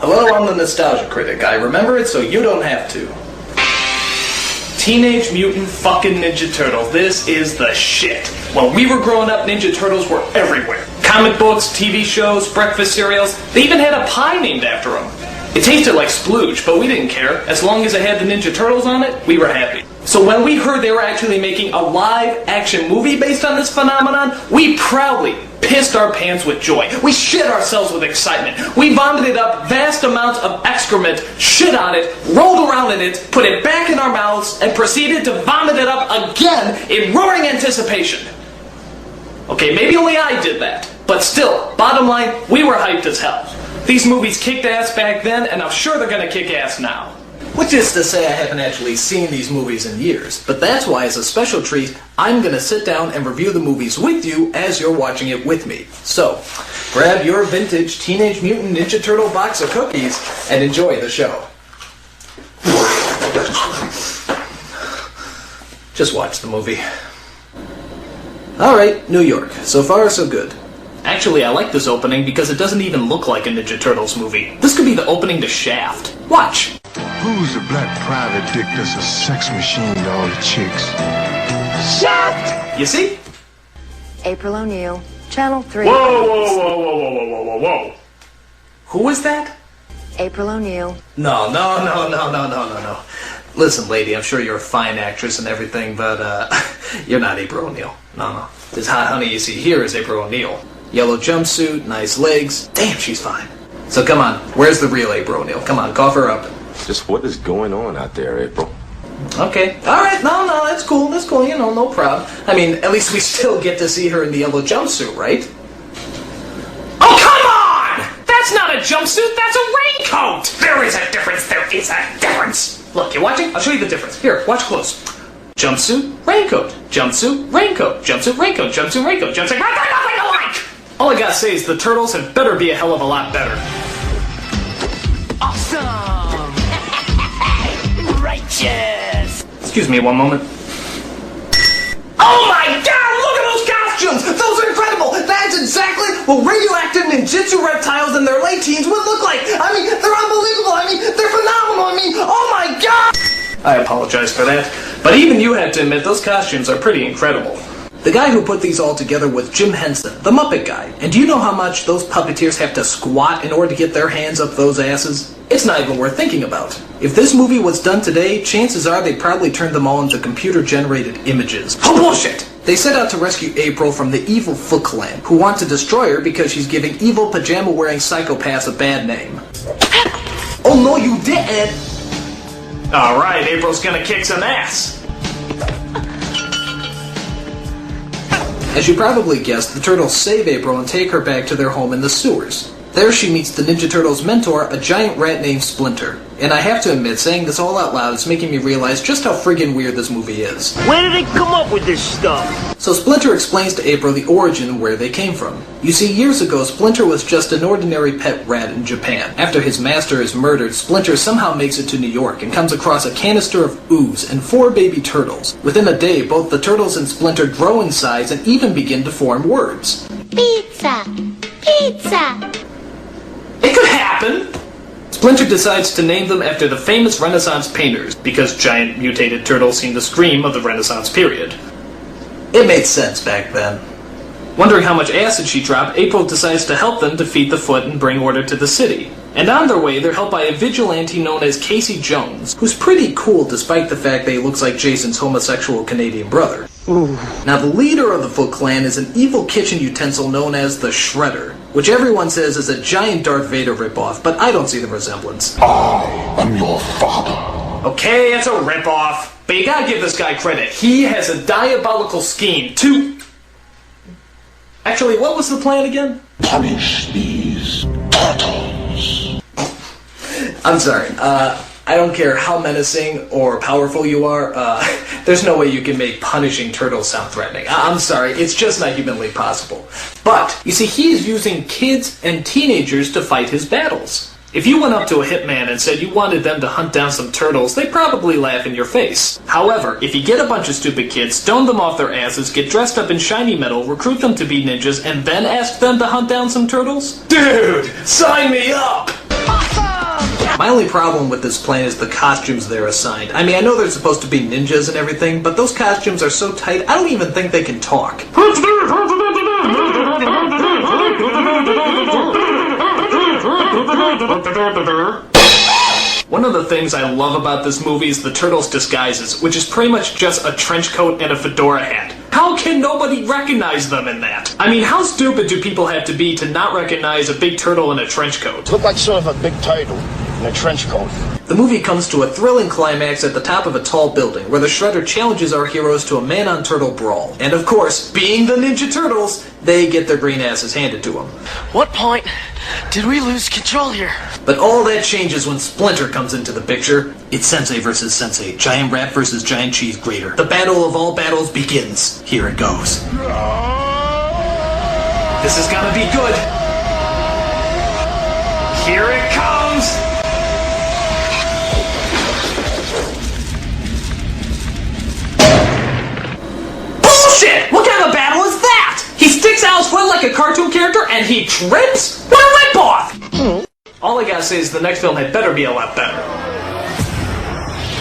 Hello, I'm the Nostalgia Critic. I remember it so you don't have to. Teenage Mutant fucking Ninja Turtles. This is the shit. When we were growing up, Ninja Turtles were everywhere. Comic books, TV shows, breakfast cereals. They even had a pie named after them. It tasted like splooge, but we didn't care. As long as it had the Ninja Turtles on it, we were happy. So when we heard they were actually making a live-action movie based on this phenomenon, we proudly pissed our pants with joy. We shit ourselves with excitement. We vomited up vast amounts of excrement, shit on it, rolled around in it, put it back in our mouths, and proceeded to vomit it up again in roaring anticipation. Okay, maybe only I did that. But still, bottom line, we were hyped as hell. These movies kicked ass back then, and I'm sure they're gonna kick ass now. Which is to say I haven't actually seen these movies in years, but that's why as a special treat, I'm gonna sit down and review the movies with you as you're watching it with me. So, grab your vintage Teenage Mutant Ninja Turtle box of cookies and enjoy the show. Just watch the movie. Alright, New York. So far, so good. Actually, I like this opening because it doesn't even look like a Ninja Turtles movie. This could be the opening to Shaft. Watch! Who's the black private dick that's a sex machine to all the chicks? Shaft! You see? April O'Neil, Channel 3. Whoa. Who is that? April O'Neil. No. Listen, lady, I'm sure you're a fine actress and everything, but, you're not April O'Neil. No. This hot honey you see here is April O'Neil. Yellow jumpsuit, nice legs. Damn, she's fine. So come on, where's the real April O'Neil? Come on, cough her up. Just what is going on out there, April? Okay. Alright, no, that's cool, you know, no problem. I mean, at least we still get to see her in the yellow jumpsuit, right? Oh, come on! That's not a jumpsuit, that's a raincoat! There is a difference. Look, you watching? I'll show you the difference. Here, watch close. Jumpsuit, raincoat. Jumpsuit, raincoat. Jumpsuit, raincoat. Jumpsuit, raincoat. Jumpsuit, raincoat. Nothing alike! All I gotta say is the Turtles had better be a hell of a lot better. Awesome! Righteous! Excuse me one moment. Oh my god, look at those costumes! Those are incredible! That's exactly what radioactive ninjutsu reptiles in their late teens would look like! I mean, they're unbelievable! I mean, they're phenomenal! I mean, oh my god! I apologize for that, but even you had to admit those costumes are pretty incredible. The guy who put these all together was Jim Henson, the Muppet guy. And do you know how much those puppeteers have to squat in order to get their hands up those asses? It's not even worth thinking about. If this movie was done today, chances are they probably turned them all into computer-generated images. Oh, bullshit! They set out to rescue April from the evil Foot Clan, who want to destroy her because she's giving evil pajama-wearing psychopaths a bad name. Oh no, you didn't! Alright, April's gonna kick some ass. As you probably guessed, the Turtles save April and take her back to their home in the sewers. There she meets the Ninja Turtles' mentor, a giant rat named Splinter. And I have to admit, saying this all out loud is making me realize just how friggin' weird this movie is. Where did they come up with this stuff? So Splinter explains to April the origin and where they came from. You see, years ago, Splinter was just an ordinary pet rat in Japan. After his master is murdered, Splinter somehow makes it to New York and comes across a canister of ooze and 4 baby turtles. Within a day, both the turtles and Splinter grow in size and even begin to form words. Pizza! It could happen! Splinter decides to name them after the famous Renaissance painters, because giant mutated turtles seem to scream of the Renaissance period. It made sense back then. Wondering how much acid she dropped, April decides to help them defeat the Foot and bring order to the city. And on their way, they're helped by a vigilante known as Casey Jones, who's pretty cool despite the fact that he looks like Jason's homosexual Canadian brother. Ooh. Now, the leader of the Foot Clan is an evil kitchen utensil known as the Shredder, which everyone says is a giant Darth Vader ripoff, but I don't see the resemblance. I am your father. Okay, it's a ripoff, but you gotta give this guy credit. He has a diabolical scheme to... Actually, what was the plan again? Punish these turtles. I'm sorry, I don't care how menacing or powerful you are, there's no way you can make punishing turtles sound threatening. I'm sorry, it's just not humanly possible. But, you see, he is using kids and teenagers to fight his battles. If you went up to a hitman and said you wanted them to hunt down some turtles, they'd probably laugh in your face. However, if you get a bunch of stupid kids, stone them off their asses, get dressed up in shiny metal, recruit them to be ninjas, and then ask them to hunt down some turtles? Dude, sign me up! Awesome! My only problem with this plan is the costumes they're assigned. I mean, I know they're supposed to be ninjas and everything, but those costumes are so tight, I don't even think they can talk. One of the things I love about this movie is the Turtles' disguises, which is pretty much just a trench coat and a fedora hat. How can nobody recognize them in that? I mean, how stupid do people have to be to not recognize a big turtle in a trench coat? Look like sort of a big turtle in a trench coat. The movie comes to a thrilling climax at the top of a tall building, where the Shredder challenges our heroes to a man-on-turtle brawl. And of course, being the Ninja Turtles, they get their green asses handed to them. What point did we lose control here? But all that changes when Splinter comes into the picture. It's Sensei versus Sensei, giant rat versus giant cheese grater. The battle of all battles begins. Here it goes. This is gonna be good. Here it comes! Bullshit! What kind of battle is that? He sticks out his foot like a cartoon character and he trips? What a ripoff! All I gotta say is the next film had better be a lot better.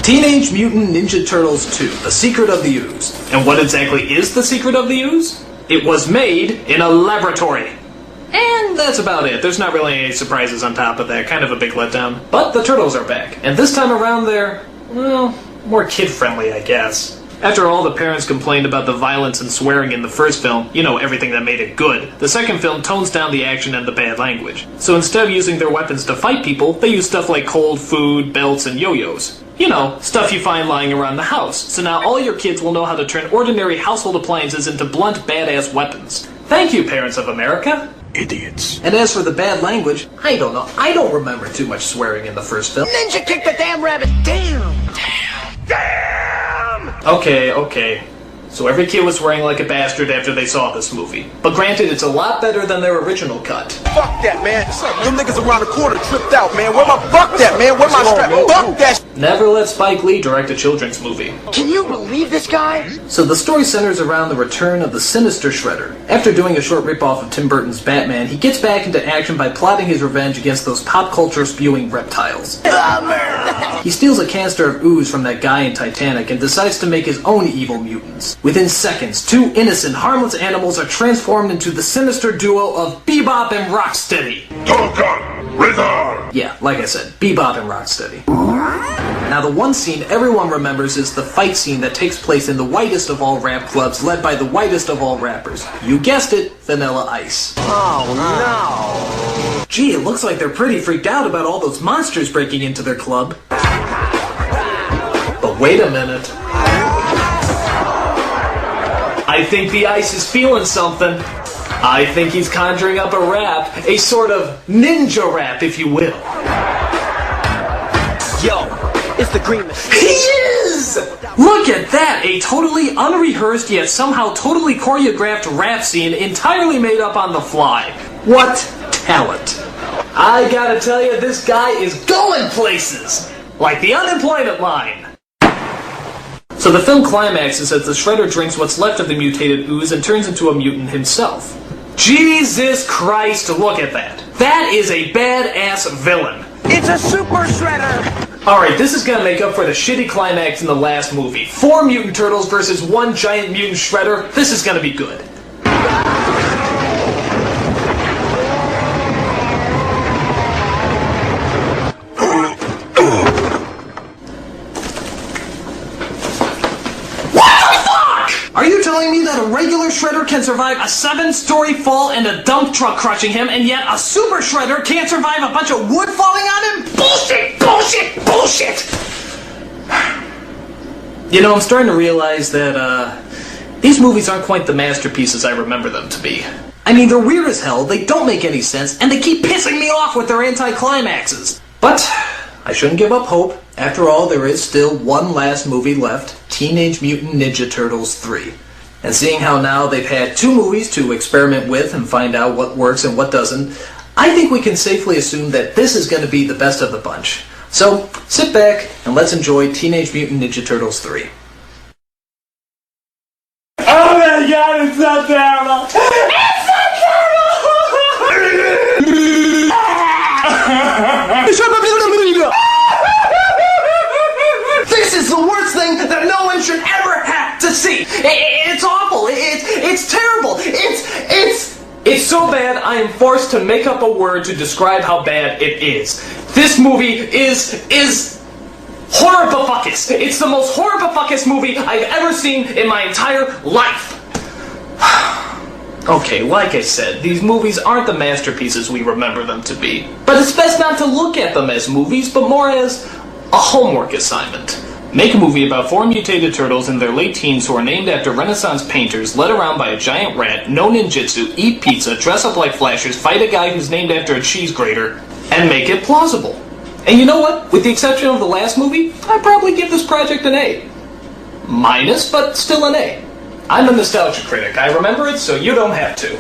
Teenage Mutant Ninja Turtles 2, The Secret of the Ooze. And what exactly is the secret of the ooze? It was made in a laboratory. And that's about it. There's not really any surprises on top of that. Kind of a big letdown. But the Turtles are back. And this time around they're, well, more kid-friendly, I guess. After all the parents complained about the violence and swearing in the first film, you know, everything that made it good, the second film tones down the action and the bad language. So instead of using their weapons to fight people, they use stuff like cold food, belts, and yo-yos. You know, stuff you find lying around the house. So now all your kids will know how to turn ordinary household appliances into blunt, badass weapons. Thank you, parents of America. Idiots. And as for the bad language, I don't know. I don't remember too much swearing in the first film. Ninja kicked the damn rabbit. Damn. Okay. So every kid was swearing like a bastard after they saw this movie. But granted, it's a lot better than their original cut. Fuck that, man. Them niggas around the corner tripped out, man. Fuck that, man. Where my strap? Fuck that. Never let Spike Lee direct a children's movie. Can you believe this guy? So the story centers around the return of the sinister Shredder. After doing a short ripoff of Tim Burton's Batman, he gets back into action by plotting his revenge against those pop culture spewing reptiles. He steals a canister of ooze from that guy in Titanic and decides to make his own evil mutants. Within seconds, two innocent, harmless animals are transformed into the sinister duo of Bebop and Rocksteady. Yeah, like I said, Bebop and Rocksteady. Now the one scene everyone remembers is the fight scene that takes place in the whitest of all rap clubs led by the whitest of all rappers. You guessed it, Vanilla Ice. Oh, no. Gee, it looks like they're pretty freaked out about all those monsters breaking into their club. But wait a minute. I think the Ice is feeling something. I think he's conjuring up a rap, a sort of ninja rap, if you will. Yo, it's the Green Machine. He is! Look at that! A totally unrehearsed yet somehow totally choreographed rap scene entirely made up on the fly. What talent! I gotta tell you, this guy is going places! Like the unemployment line! So the film climaxes as the Shredder drinks what's left of the mutated ooze and turns into a mutant himself. Jesus Christ, look at that! That is a badass villain! It's a super shredder! Alright, this is gonna make up for the shitty climax in the last movie. 4 mutant turtles versus 1 giant mutant shredder. This is gonna be good. Are you telling me that a regular Shredder can survive a 7-story fall and a dump truck crushing him, and yet a super Shredder can't survive a bunch of wood falling on him? Bullshit! Bullshit! Bullshit! You know, I'm starting to realize that, these movies aren't quite the masterpieces I remember them to be. I mean, they're weird as hell, they don't make any sense, and they keep pissing me off with their anti-climaxes. But I shouldn't give up hope. After all, there is still one last movie left, Teenage Mutant Ninja Turtles 3. And seeing how now they've had 2 movies to experiment with and find out what works and what doesn't, I think we can safely assume that this is going to be the best of the bunch. So, sit back and let's enjoy Teenage Mutant Ninja Turtles 3. oh my god, it's so terrible! It's so terrible! This is the worst thing that no one should ever have to see. It's awful. It's terrible. It's so bad I am forced to make up a word to describe how bad it is. This movie is horrible-fuckus. It's the most horrible-fuckus movie I've ever seen in my entire life. Okay, like I said, these movies aren't the masterpieces we remember them to be. But it's best not to look at them as movies, but more as a homework assignment. Make a movie about 4 mutated turtles in their late teens who are named after Renaissance painters, led around by a giant rat, know ninjutsu, eat pizza, dress up like flashers, fight a guy who's named after a cheese grater, and make it plausible. And you know what? With the exception of the last movie, I'd probably give this project an A. Minus, but still an A. I'm a Nostalgia Critic. I remember it, so you don't have to.